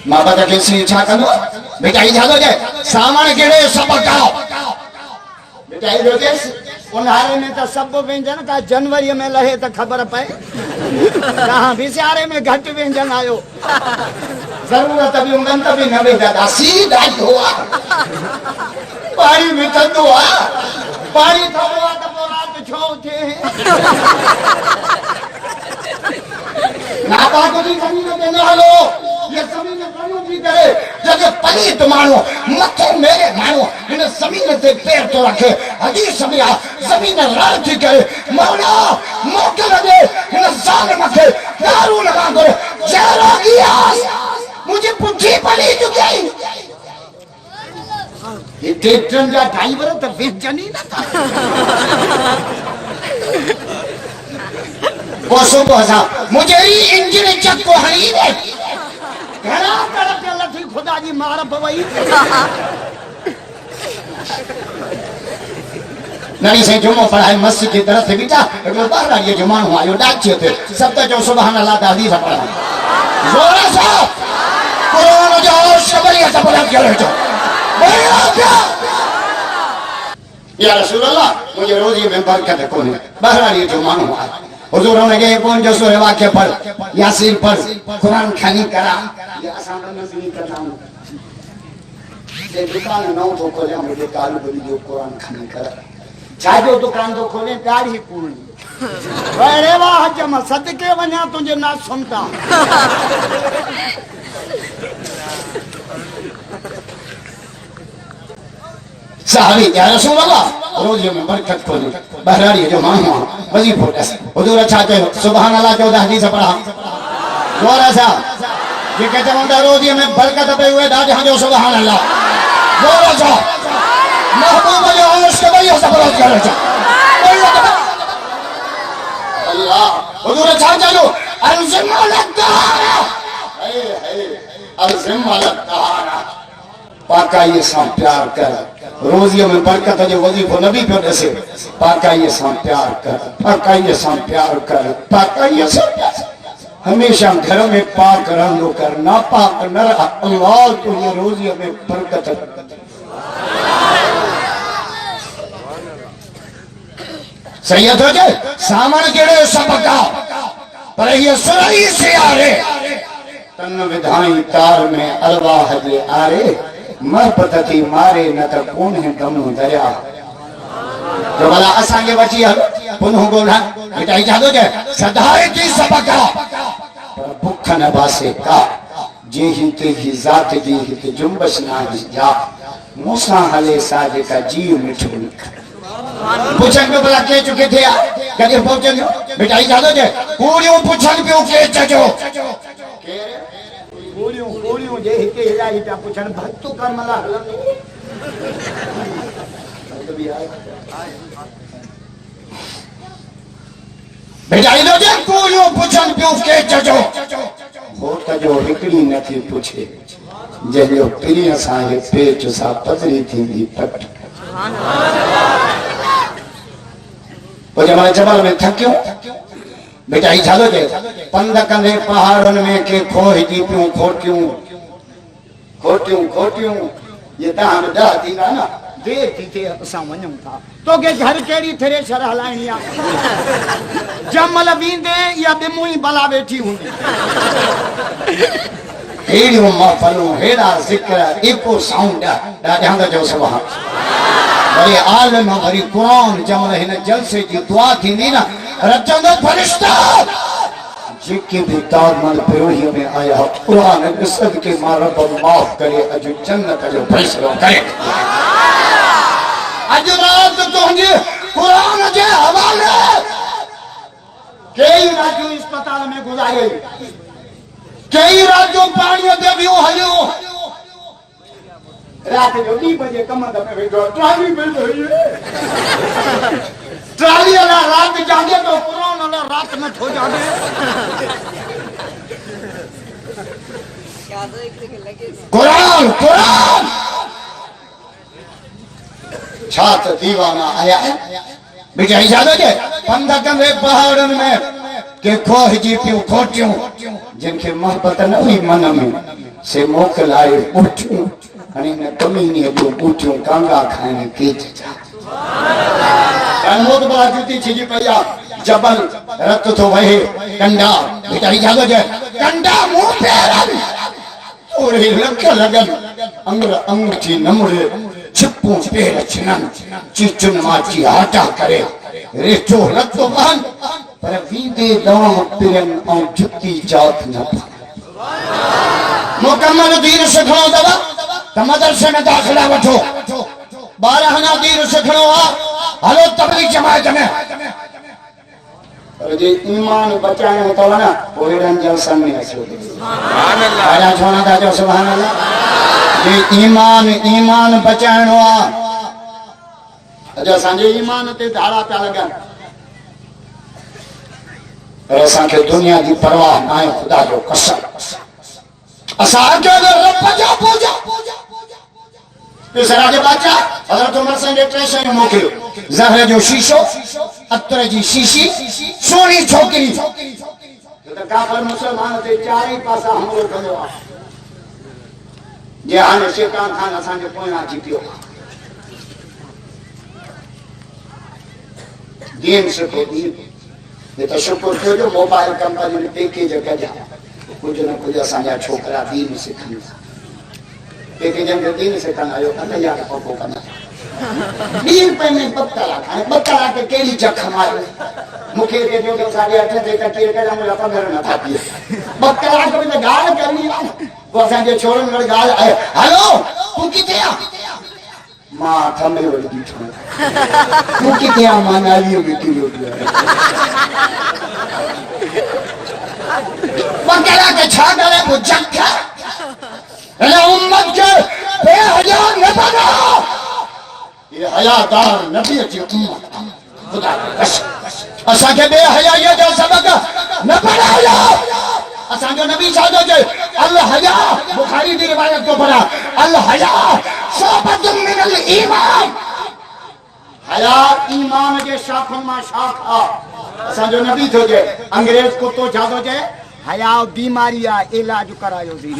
मां बाप के सी छा कंदो बेटा ई जादो जे सामान केड़े सब काओ बेटा ई जो केस उन्हारे में तो सब व्यंजन का जनवरी में लहे तो खबर पए कहां भी सियारे में घट व्यंजन आयो जरूरत भी उंगन तभी न बेटा दासी दाई हुआ पानी में तंदो आ पानी थोड़ा तो रात छो थे ना पा को भी जमीन में न हलो ये जमीन में कनो भी करे जगह पली तो मानो मथे मेरे मानो इन जमीन पे पैर तो रखे हदीस समझा जमीन रार थी करे मौला मौके लगे इन जालिम के दारू लगा करे जहरा गया मुझे पुठी पली चुकी ये ट्रैक्टर का ड्राइवर तो व्यंजन ही ना था कोसो कोसा मुझे ही इंजन चक को हरी रे घरा तरफ के लठी खुदा जी मार पवई नरी से जुमो पढ़ाई मस्जिद की तरफ से बेटा एक बार ये जुमान हुआ यो डाचे थे सब तो जो सुभान अल्लाह दा हदीस पढ़ा जोर से कुरान जो शबरिया से पढ़ा के रहो या रसूल अल्लाह मुझे रोजी में बरकत कोने बाहर ये जुमान हुआ हुजूर ने के कौन जो सो वाक्य पढ़ यासीन पढ़ कुरान खानी करा ये आसान नहीं करता हूं ये दुकान नौ तो खोले मुझे काल बोली जो कुरान खानी करा चाहे जो दुकान तो खोले प्यार ही पूर्ण अरे वाह जमा सदके वना तुझे ना सुनता साहबी या रसूल अल्लाह रोज में बरकत को दे बहरारी जो मानो वजीफो ऐसे हुजूर अच्छा कहे सुभान अल्लाह जो हदीस पढ़ा जोर ऐसा ये कहते हैं रोज में बरकत पे हुए दा जहां जो सुभान अल्लाह जोर ऐसा महबूब जो अर्श के भाई सब रोज कर रहा अल्लाह हुजूर अच्छा चलो अलजिम अलदारा अलजिम अलदारा पाका ये सां प्यार कर रोजियों में बरकत जो वजीफो नबी पे दसे पाका ये सां प्यार कर पाका ये सां प्यार कर पाका ये सां हमेशा घर में पाक रंगो कर ना पाक न रहा अल्लाह तुझे रोजियों में बरकत सही हो जाए सामान केड़े सब का पर ये सुरई से आ रे तन विधाई तार में अल्लाह जे आरे महपतती मारे न त कौन है गम दरिया जो भला असांगे बची हल पुनः गोला मिटाई जादो जे सदाए की सबका पर भूख न बासे का जे ही ते ही जात जी ही जुम्बश ना जा मूसा हले साजे का जी मिठो पूछन पे भला के चुके थे कदे पहुंचन मिटाई जादो जे पूरियों पूछन पे के चजो गोलियों जे हिते हिलाई पे पूछन भक्तो करमला बेटा इनो जे गोलियों पूछन पे के चजो हो त जो हिकड़ी नथी पूछे जे जो पिरी असा हे पेच सा पतरी थी पट सुभान अल्लाह वो जमाने जबल में थक्यो बेटा ही झालो जे पंध कंदे पहाड़न में के खोह जी पियो खोटियूं ये दान दा दीना ना देर थी थे असा वणम था तो के घर केड़ी थ्रेशर हलाइणी आ जमल बींदे या बिमुई बला बैठी हुंदी हेड़ियो महफलू हेड़ा जिक्र एको साउंड दा ध्यान जो सुभान वरी आलम वरी कुरान जमल हिन जलसे जी दुआ थींदी ना रचंदो फरिश्ता जिके भी तारमल पिरोही में आया कुरान बिसद के मारब माफ करे अज जन्नत जो फैसलो करे अज रात तुझे कुरान के हवाले कई राजू अस्पताल में गुजारे कई राजू पानी दे भी हलियो रात जो 2 बजे कमंद में बैठो ट्राली मिल रही है ट्राली वाला रात जागे तो कुरान वाला रात में खो जागे कुरान कुरान छात दीवाना आया बेटा इजाजत है पंधा कंदे पहाड़न में के खोह जी पियो खोटियूं जिनके मोहब्बत न हुई मन में से मोकलाए ॿूटियूं हाणे हिन कमीनीअ जूं ॿूटियूं कांगा खाइण केच जा मोत बड़ा जूती छिजी पई आहे जबल रत थो वहे कंडा बेटाई जागो जे कंडा मुंह पेरन थोड़े लख लगन अंगर अंगूठी नमुरे छिपूं पेर छिनन चिचुन माची हाटा करे रेठो रतो मान पर वींदे दाम पिरन ऐं जुती जात न मुकम्मल दीन सिखणो अथव त मदरसे में दाख़िला वठो 12 आना दीन सिखणो आहे हलो तबलीग जमात में पर जे ईमान बचाइणो अथव न पोइ हेॾनि जलसन में अचो सुभान अल्लाह आया छोड़ा था जो सुभान अल्लाह जे ईमान बचाइणो आहे अॼु असांजे ईमान ते धाड़ा पिया लॻनि पर असांखे दुनिया जी परवाह न आहे ख़ुदा जो कसम असांखे रब जा पूजा पिसरा जे बादशाह हज़रत उमर सिंह जे 3 शयूं मोकिलियो ज़हर जो शीशो अतर जी शीशी सोनी छोकिरी त काफ़िर मुसलमान ते चारई पासा हमलो कंदो आहे जे हाणे शैतान खान असांजे पोयां अची पियो दीन सिखो दीन त शुक्र थियो जो मोबाइल कंपनी में पैकेज कढिया कुछ न कुछ असांजा छोकरा दीन सिखनि पैकेजन जो दीन सिखण आयो न यार पको कंदा दीन पे में बत्तला के केड़ी जख मारो मुखे के जो के 8:30 ते कटिए के हम लपा घर न था दिए बत्तला के तो गाल करनी वो असांजे छोरन गड़ गाल आए हेलो तू किथे आ मां थमे वडी बीठो तू किथे आ मां नालियो बीठी रोटी बत्तला के छा करे वो जख अरे उम्मत के बेहया न बनो ये हयादार नबी जी उम्मत खुदा कसम असांखे बेहया जो सबक न पढ़ायो असांजो नबी सादो जे अल हया बुखारी की रिवायत को पढ़ा अल हया शोबतुन मिनल ईमान हया ईमान के शाखन में शाखा असांजो नबी थो जे अंग्रेज कुत्तो जादो जे हया बीमारी आ इलाज करायो सी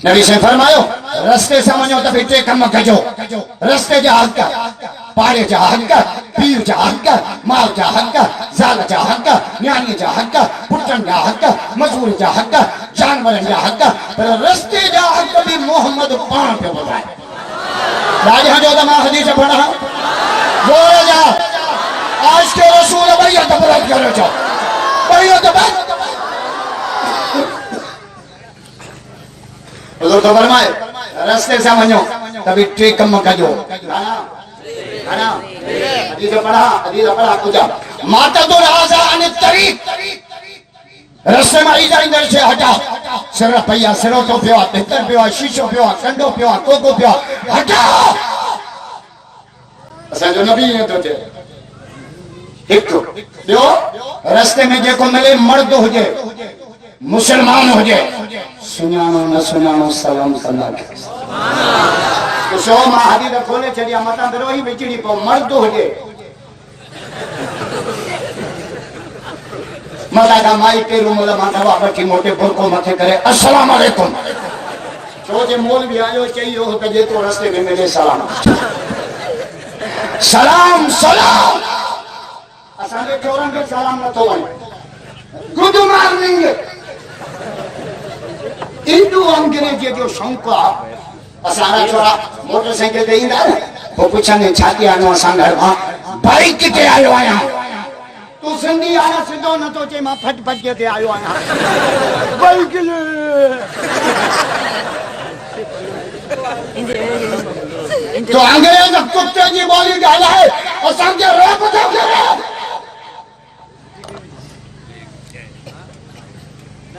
नबी से फरमायो रस्ते से वञो त टे कम कजो रस्ते जा हक पाड़े जा हक पीर जा हक माल जा हक ज़ाल जा हक न्याणी जा हक पुटन जा हक मजदूर जा हक जानवरन जा हक पर रस्ते जा हक भी मोहम्मद पाण पे ॿुधाए राजा जो दमा हदीस पढ़ा बोले जा आज के रसूल भैया तबरक करो जाओ भैया तबरक हुजूर तो फरमाए रास्ते से वञो तभी टे कम कजो खाना हदीस पढ़ा कुछ माता तो राजा अन तरीक रस्ते में आई जाइंदड़ से हटा सिर पया सिरोटो पियो भितर पियो शीशो पियो कंडो पियो कोको पियो हटा असांजो नबी ने तो एक ॿियो रस्ते में जेको मिले मर्द हुजे मुसलमान हुजे सुञाणो न सुञाणो सलाम कंदा तो सो मां हदीस खोले छड़िया मता दरोही विचड़ी पो मर्द हुजे मता का माई के रूम में दवा बैठी मोटे बुरको मथे करे अस्सलाम वालेकुम छो जे मोल भी आयो चाहिए हो त जे तो रास्ते में मिले सलाम सलाम सलाम असांजे चोरन के सलाम न तो वणे गुड मॉर्निंग इंदू अंग्रेजी जो शौंका असारा छोरा मोटरसाइकिल ते ईंदा वो पुछने छाती आनो असां घर मां बाइक ते आयो आया तू सिंधी आया सिंधो न तो चे मां फट फट के ते आयो आया बाइक तो अंग्रेज कुत्ते जी बोली गाला है असां के रब तो करे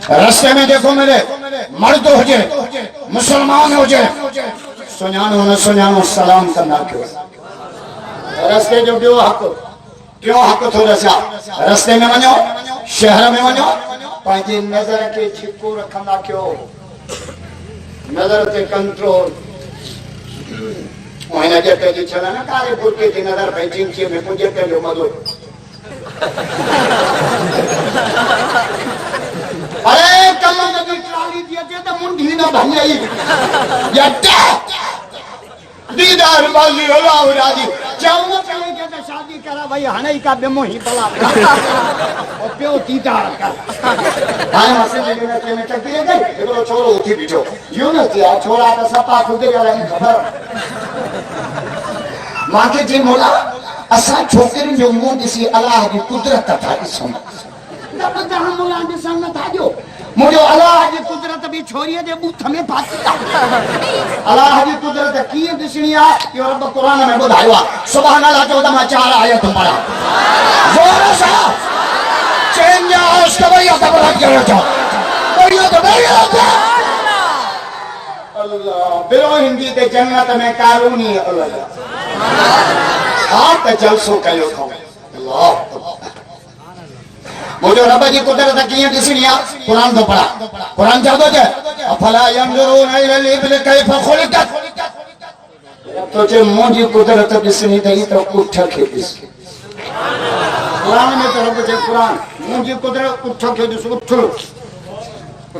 रास्ते में देखो मेरे मर्द हो जाए मुसलमान हो जाए सुञाणो न सुञाणो सलाम कंदा कयो रास्ते जो ॿियो हक क्यों हक थो रसा रास्ते में वञो शहर में वञो पंहिंजी नज़र के छिको रखंदा कयो नज़र ते कंट्रोल महीना जब जी चला ना कारे बुरके थी नजर पे जिंची में मुझे पे जो मधु अरे कल नदी ट्राली दिया थे तो मुंडी ना भन जाई जट्टा दीदार बाजी अल्लाह राजी चावल चले के तो शादी करा भाई हने का बेमो ही बला और प्यो दीदार का हां मसे लेने के में तक दिए गए एगो छोरो उठी बिठो यूं न किया छोरा तो सपा खुद जा रहा है खबर मां के जी मोला असा छोकरी जो मुंह दिसी अल्लाह की कुदरत था इसम तब तो हम मोला के सामने था जो मुझे अल्लाह की कुदरत भी छोड़िए दे बूथ में पाती अल्लाह की कुदरत की दिसनिया कि रब कुरान में बुधाया सुभान अल्लाह 14 में 4 आयत पढ़ा जोर से चेंज आउट का भैया तब लग गया था भैया अल्लाह बिरो हिंदी ते जन्नत में कानूनी अल्लाह हां ते जलसो कयो था अल्लाह मुझे रब की कुदरत की दिसनिया कुरान तो पढ़ा कुरान जादो जे अफला यंजुरून इला लिबिल कैफ खुलिकत तो जे मुझे कुदरत दिसनी थई तो उठ के दिस कुरान में तो रब जे कुरान मुझे कुदरत उठ के दिस उठ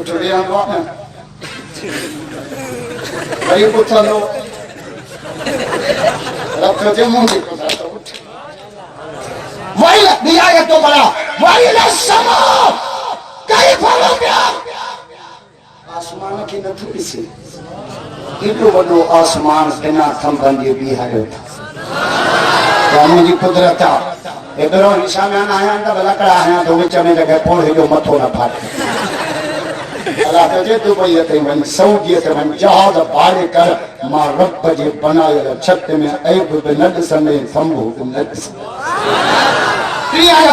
दिया बात भाई उठ लो रब जे मुझे कुदरत उठ वही दिया है तो बड़ा वही लसमा कई फलो गया आसमान की न थी सी इतो बड़ो आसमान बिना थंभन जे भी है तो मुझी कुदरत ए बरो निशा में आया त लकड़ा आया तो विच में जगह पोड़े जो मथो न फाटे अल्लाह तो जे दुबई ते वन सऊदी ते वन जहाज भाड़े कर मां रब जे बनायल छत में ऐब न ॾिसंदे थंभो न ॾिसंदे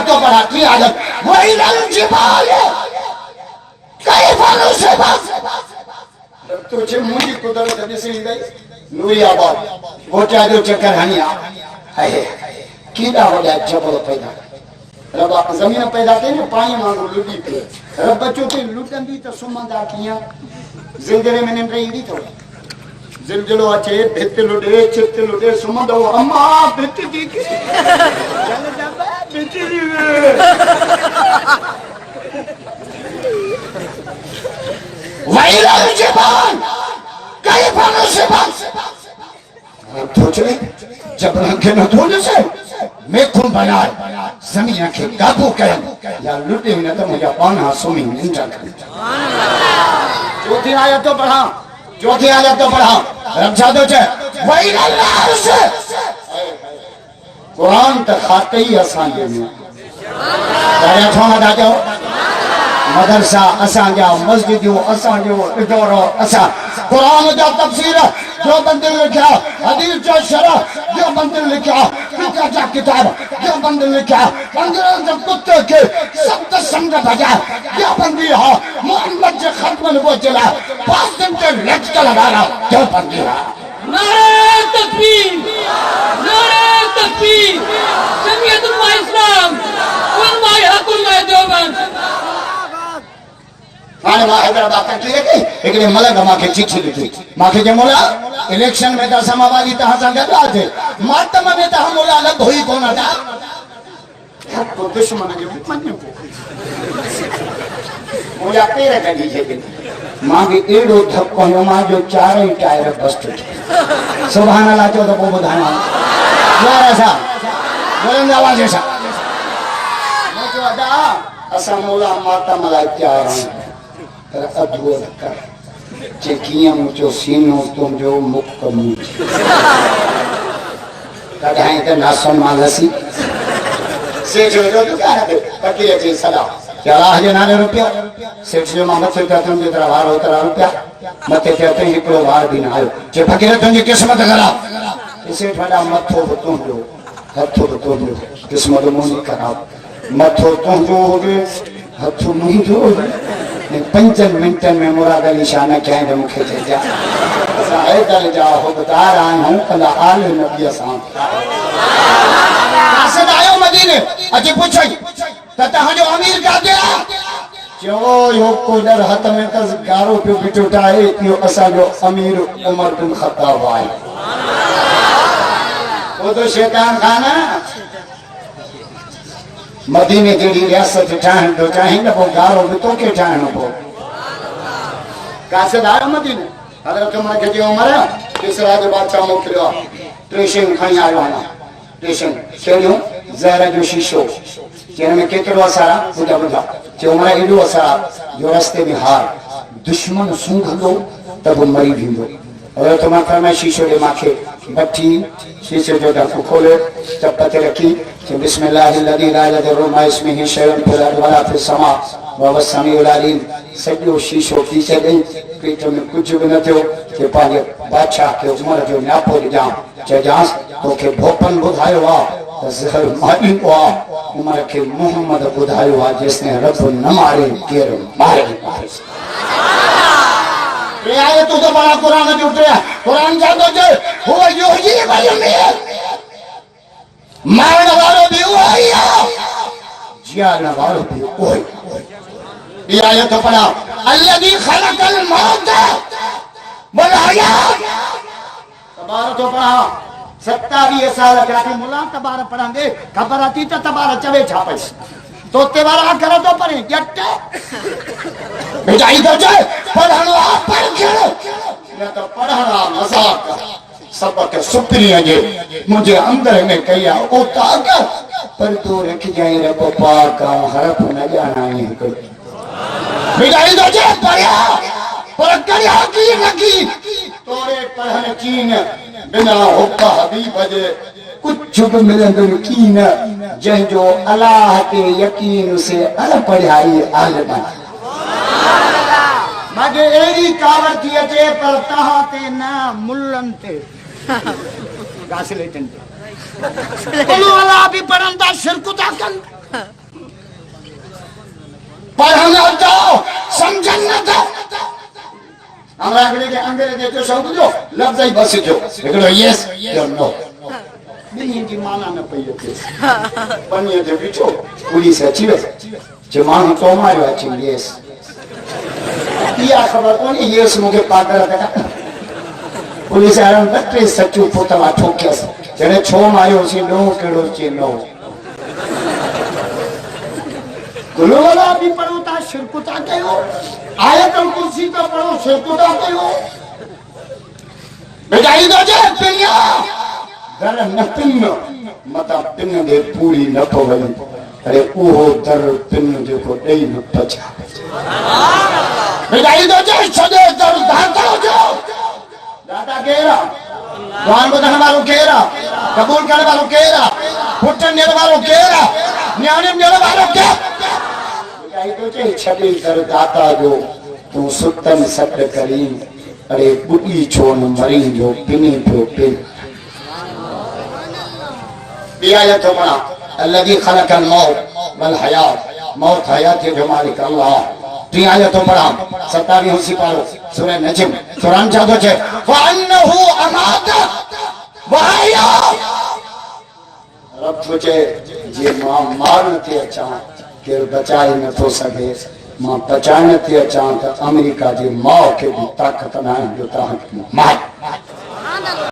तो पढ़ा की आदत वही लंजिबाल कई फलो से बस तुझे मुझी कुदरत दिसी गई नूरियाबाद गोटा जो चक्कर हनिया है कीड़ा वडा जबल पैदा रब जमीन पैदा के ने पानी मांगो लुटी पे रब बच्चों के लुटंदी तो सुमंदा किया जिंदगी में ने रही तो जिलजिलो अचे भित लुटे चित लुटे सुमंदो अम्मा भित दी के चल जा भित दी वैल जबान कई फलो से बस सोचे जब रंग न धोने से मैं खून बना जमीन के काबू कर या लुटे न तो मुझे पाना सुमी निंजा कर चौथी आयत तो पढ़ा चौथी आयत तो पढ़ा रक्षा दो चे वही अल्लाह से कुरान तक खाते ही आसान है ताया छोड़ा दा जाओ मदरसा असा जा मस्जिद असा जो इदोरो असा कुरान का तफसीर जो बंदे लिखा हदीस जो शरह जो बंदे लिखा फिक़ह का किताब जो बंदे लिखा अंग्रेज कुत्ते के सत्य संग भजा जो बंदी हो मोहम्मद के खत्म वो चला 5 दिन के लक्ष्य लगा रहा जो बंदी है नारे तकबीर जमीयत उलमा इस्लाम उलमा हक उलमा देवबंद माने मां हैदराबाद का किए गई लेकिन मलंग मां के चिट्ठी लिखी मां के जमोला इलेक्शन में तो समावादी तहां सा गदा थे मातम में तो हम मोला अलग होई कोना था को दुश्मन के मन को मोला पेरे कडी छे मां के एडो धक्को हो मां जो चार ही टायर बस्ट सुभान अल्लाह जो तो बुधाना यार ऐसा बुलंद आवाज ऐसा मैं तो अदा असा मोला माता मलाई चार अद्भुत कर चेकियां मुझो सीनो तुम जो मुक्त मुझ कढ़ाई तो नासन मालसी से जो तो क्या है पति जी सलाह क्या आज नाने रुपया सेठ जो मामला से कहते हैं तेरा वार होता रुपया मत कहते हैं को वार दिन आयो जे फकीर तुझे किस्मत खराब इसे ठंडा मथो तुम जो हथो तुम जो किस्मत मुनी खराब मथो तुम जो हो गए हथो मुनी जो हो गए 5 मिनटन में मुराद अली शाह ने कहे तो मुखे थे जा साहे दल जा हो बता रहा हूं कला आल नबी साहब कासद आयो मदीने अजी पूछो तता जो अमीर का दिया जो यो को दर हाथ में तस गारो पे बिटुटा है यो असा जो अमीर उमर बिन खत्ताब आए वो तो शैतान खाना मदीने जहिड़ी रियासत ठाहिण थो चाहीं न पोइ गारो बि तोखे ठाहिणो पओ कासेदार मदीने हज़रत उमर खे चयो उमर किसरा जो बादशाह मोकिलियो आहे 3 शयूं खणी आयो आहियां 3 शयूं कहिड़ियूं ज़हर जो शीशो चइण में केतिरो असर आहे ॿुधा ॿुधा चयो उमर एॾो असर आहे जो रस्ते में हार दुश्मन सूंघंदो त बि मरी वेंदो हज़रत उमर फरमाए शीशो ॾे मूंखे भठी शीशे जो ढक खोलियो चप ते रखी बिस्मिल्लाहिल्लज़ी ला इलाहा इल्ला हुवा इस्मिही शैउन फिल अर्दि वला फिस समा वहुव समीउल अलीम सॼो शीशो पी छॾियईं पेट में कुझु बि न थियो कि पंहिंजे बादशाह खे उमर जो नियापो ॾिजां चइजांसि तोखे भोपन ॿुधायो आहे त ज़हर मारींदो आहे उमर खे मुहम्मद ॿुधायो आहे जेसिताईं रब न मारे केरु मारे आयतूं तो बड़ा कुरान जो उतरिया कुरान जा तो जे हुआ युहयी व युमीत मारण वारो भी वही है जियान वारो भी वही ये आयत पढ़ा अल्लज़ी खलक़ल मौत वल हयात तबार तो पढ़ा 27 साल जाके मुला तबार पढ़ांदे खबर आती तो तबार चवे छापे तो तेवारा करो तो पढ़े जट बेचाई तो जाए पढ़ना पढ़ के न तो पढ़ना मजाक सबक सुप्रिया जे मुझे अंदर में कया ओ ताकत पर तू रख जाए रे पापा का हरफ न जाना है कोई बेचाई तो जाए पढ़ा पर करिया की लगी तोरे पढ़न चीन बिना हुक्का हबीब जे कुछ भी मिलंदो की न जंहिंजो अल्लाह ते यकीन से अल पढ़ाई आलिम मागे एड़ी कावर थी अचे पर तहां ते न मुल्लन ते गासिलेटन ते बोलो अल्लाह भी पढ़ंदा शिरक था कन पढ़ना तो समझन न तो हमरा के अंग्रेजी जो शब्द जो लफ्ज ही बस जो हिकड़ो यस या नो बिन्हीं की माना न पई अचे पनीअ ते बीठो पुलिस अची वई जे माण्हू तो मारियो अची यस इहा ख़बर कोन्हे यस मूंखे पागल कया पुलिस वारनि ॿ टे सचूं पोतला ठोकियसि जॾहिं छो मारियोसीं नो कहिड़ो चए नो गुलो वाला भी पढ़ो था शिरक था कयो आयतुल कुर्सी तो पढ़ो शिरक था कयो बेचाई तो जे पिया दर न पिन मता पिन दे पूरी न पवई अरे उहो दर पिन जेको ॾेई न पचा बेचाई तो जे छॾे दर दाता जो दाता केरा दुआन ॿुधण वारो केरा कबूल करण वारो केरा पुट ॾियण वारो केरा न्याणे ॾियण वारो केरा बेचाई तो जे छॾे दर दाता जो तूं सुतन सॾ करी अरे ॿुॾी छो न मरी जो पिनी पियो पिन आयत पढ़ा अल्लज़ी खलक़ल मौत वल हयात मौत हयात जो मालिक अल्लाह 3 आयत पढ़ा 27 सिपारो सूरह नजम कुरान जादो छे फअन्नहु अमात वहया रब पूछे जे मां मार नथी अचां केर बचाए नथो सघे मां बचाए नथी अचां त अमेरिका जे माउ खे भी ताक़त न आहे जो तव्हां मार